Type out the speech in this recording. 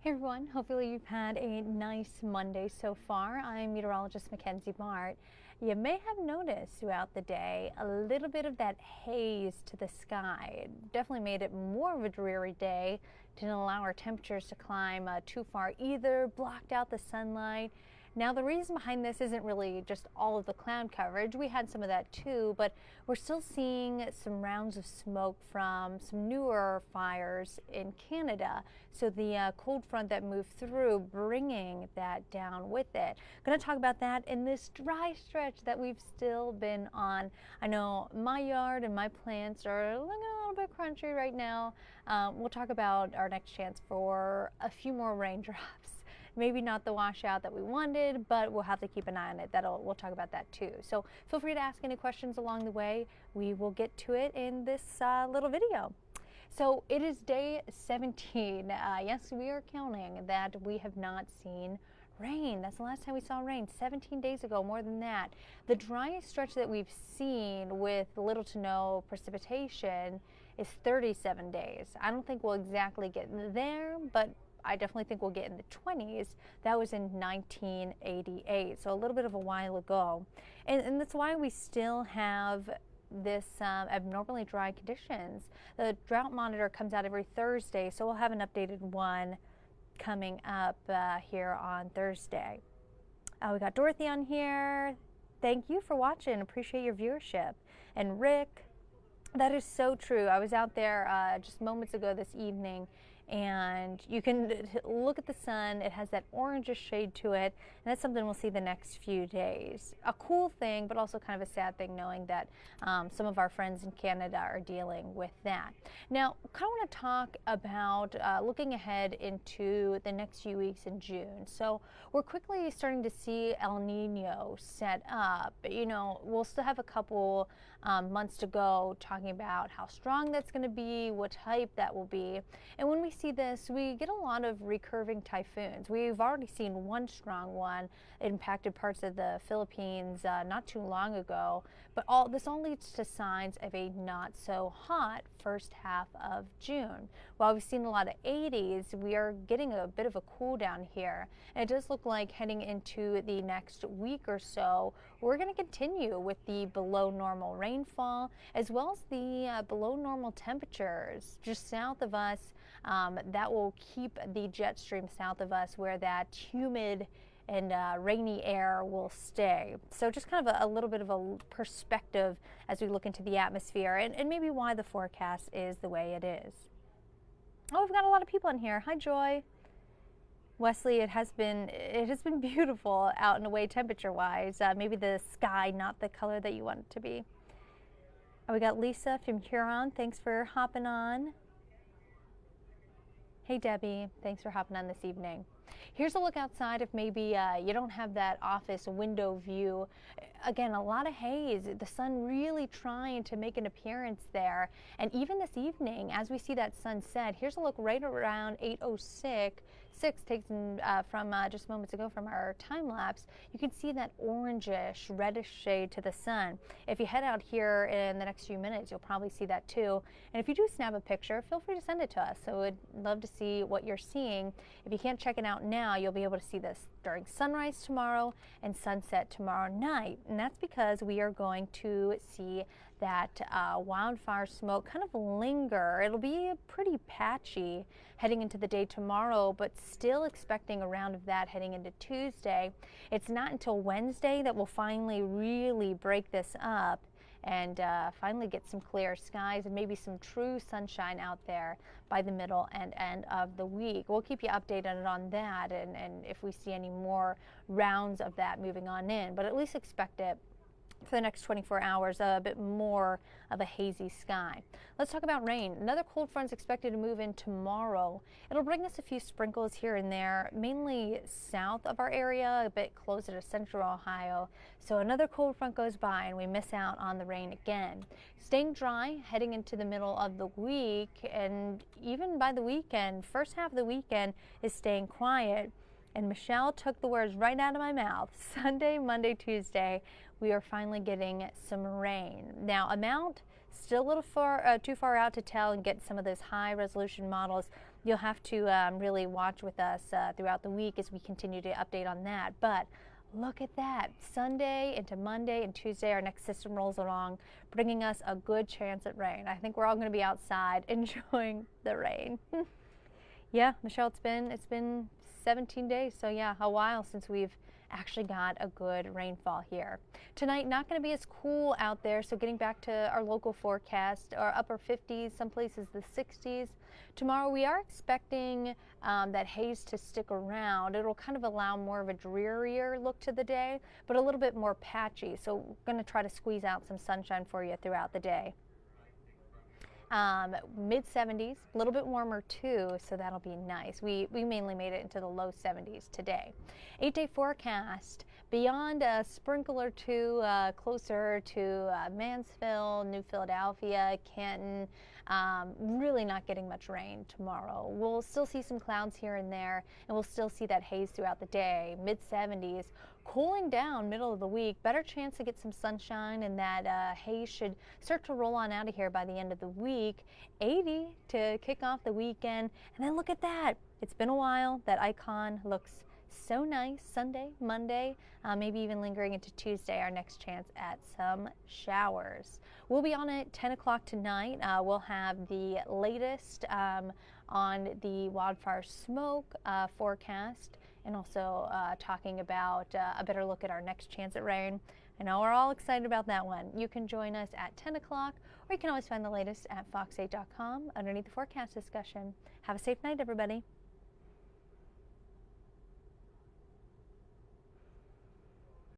Hey everyone, hopefully you've had a nice Monday so far. I'm meteorologist Mackenzie Bart. You may have noticed throughout the day a little bit of that haze to the sky. It definitely made it more of a dreary day. Didn't allow our temperatures to climb too far either, blocked out the sunlight. Now the reason behind this isn't really just all of the cloud coverage. We had some of that too, but we're still seeing some rounds of smoke from some newer fires in Canada. So the cold front that moved through, bringing that down with it. Going to talk about that in this dry stretch that we've still been on. I know my yard and my plants are looking a little bit crunchy right now. We'll talk about our next chance for a few more raindrops. Maybe not the washout that we wanted, but we'll have to keep an eye on it. We'll talk about that too. So feel free to ask any questions along the way. We will get to it in this little video. So it is day 17. Yes, we are counting that we have not seen rain. That's the last time we saw rain, 17 days ago, more than that. The driest stretch that we've seen with little to no precipitation is 37 days. I don't think we'll exactly get there, but I definitely think we'll get in the 20s. That was in 1988, so a little bit of a while ago. And that's why we still have this abnormally dry conditions. The drought monitor comes out every Thursday, so we'll have an updated one coming up here on Thursday. We got Dorothy on here. Thank you for watching. Appreciate your viewership. And Rick, that is so true. I was out there just moments ago this evening, and you can look at the sun. It has that orangish shade to it, and that's something we'll see the next few days. A cool thing, but also kind of a sad thing, knowing that some of our friends in Canada are dealing with that. Now, I kind of want to talk about looking ahead into the next few weeks in June. So we're quickly starting to see El Nino set up. You know, we'll still have a couple months to go talking about how strong that's going to be, what type that will be. And when we see this, we get a lot of recurving typhoons. We've already seen one strong one impacted parts of the Philippines not too long ago, but this all leads to signs of a not so hot first half of June. While we've seen a lot of 80s, we are getting a bit of a cool down here. And it does look like heading into the next week or so, we're going to continue with the below normal rainfall, as well as the below normal temperatures just south of us. That will keep the jet stream south of us, where that humid and rainy air will stay. So just kind of a little bit of a perspective as we look into the atmosphere, and maybe why the forecast is the way it is. Oh, we've got a lot of people in here. Hi, Joy. Wesley, it has been beautiful out and away temperature-wise. Maybe the sky not the color that you want it to be. We got Lisa from Huron. Thanks for hopping on. Hey Debbie, thanks for hopping on this evening. Here's a look outside if maybe you don't have that office window view. Again, a lot of haze, the sun really trying to make an appearance there. And even this evening, as we see that sunset, here's a look right around 8:06, taken from just moments ago from our time lapse. You can see that orangish, reddish shade to the sun. If you head out here in the next few minutes, you'll probably see that too. And if you do snap a picture, feel free to send it to us. So we'd love to see what you're seeing. If you can't check it out now, you'll be able to see this during sunrise tomorrow and sunset tomorrow night. And that's because we are going to see that wildfire smoke kind of linger. It'll be pretty patchy heading into the day tomorrow, but still expecting a round of that heading into Tuesday. It's not until Wednesday that we'll finally really break this up and finally get some clear skies and maybe some true sunshine out there by the middle and end of the week. We'll keep you updated on that, and if we see any more rounds of that moving on in, but at least expect it for the next 24 hours, a bit more of a hazy sky. Let's talk about rain. Another cold front is expected to move in tomorrow. It'll bring us a few sprinkles here and there, mainly south of our area, a bit closer to central Ohio. So another cold front goes by and we miss out on the rain again. Staying dry heading into the middle of the week, and even by the weekend, first half of the weekend is staying quiet. And Michelle took the words right out of my mouth. Sunday, Monday, Tuesday, we are finally getting some rain. Now, amount Still a little too far out to tell and get some of those high resolution models. You'll have to really watch with us throughout the week as we continue to update on that. But look at that. Sunday into Monday and Tuesday, our next system rolls along, bringing us a good chance at rain. I think we're all going to be outside enjoying the rain. Yeah, Michelle, it's been 17 days, so yeah, a while since we've actually got a good rainfall here. Tonight, not going to be as cool out there, so getting back to our local forecast, our upper 50s, some places the 60s. Tomorrow, we are expecting that haze to stick around. It'll kind of allow more of a drearier look to the day, but a little bit more patchy, so we're going to try to squeeze out some sunshine for you throughout the day. Mid 70s, a little bit warmer too, so that'll be nice. We mainly made it into the low 70s today. 8-day forecast, beyond a sprinkle or two, closer to Mansfield, New Philadelphia, Canton. Really not getting much rain tomorrow. We'll still see some clouds here and there, and we'll still see that haze throughout the day. Mid 70s, cooling down middle of the week. Better chance to get some sunshine, and that haze should start to roll on out of here by the end of the week. 80 to kick off the weekend, and then look at that. It's been a while. That icon looks so nice. Sunday, Monday, maybe even lingering into Tuesday, our next chance at some showers. We'll be on at 10 o'clock tonight. We'll have the latest on the wildfire smoke forecast, and also talking about a better look at our next chance at rain. I know we're all excited about that one. You can join us at 10 o'clock, or you can always find the latest at fox8.com underneath the forecast discussion. Have a safe night, everybody.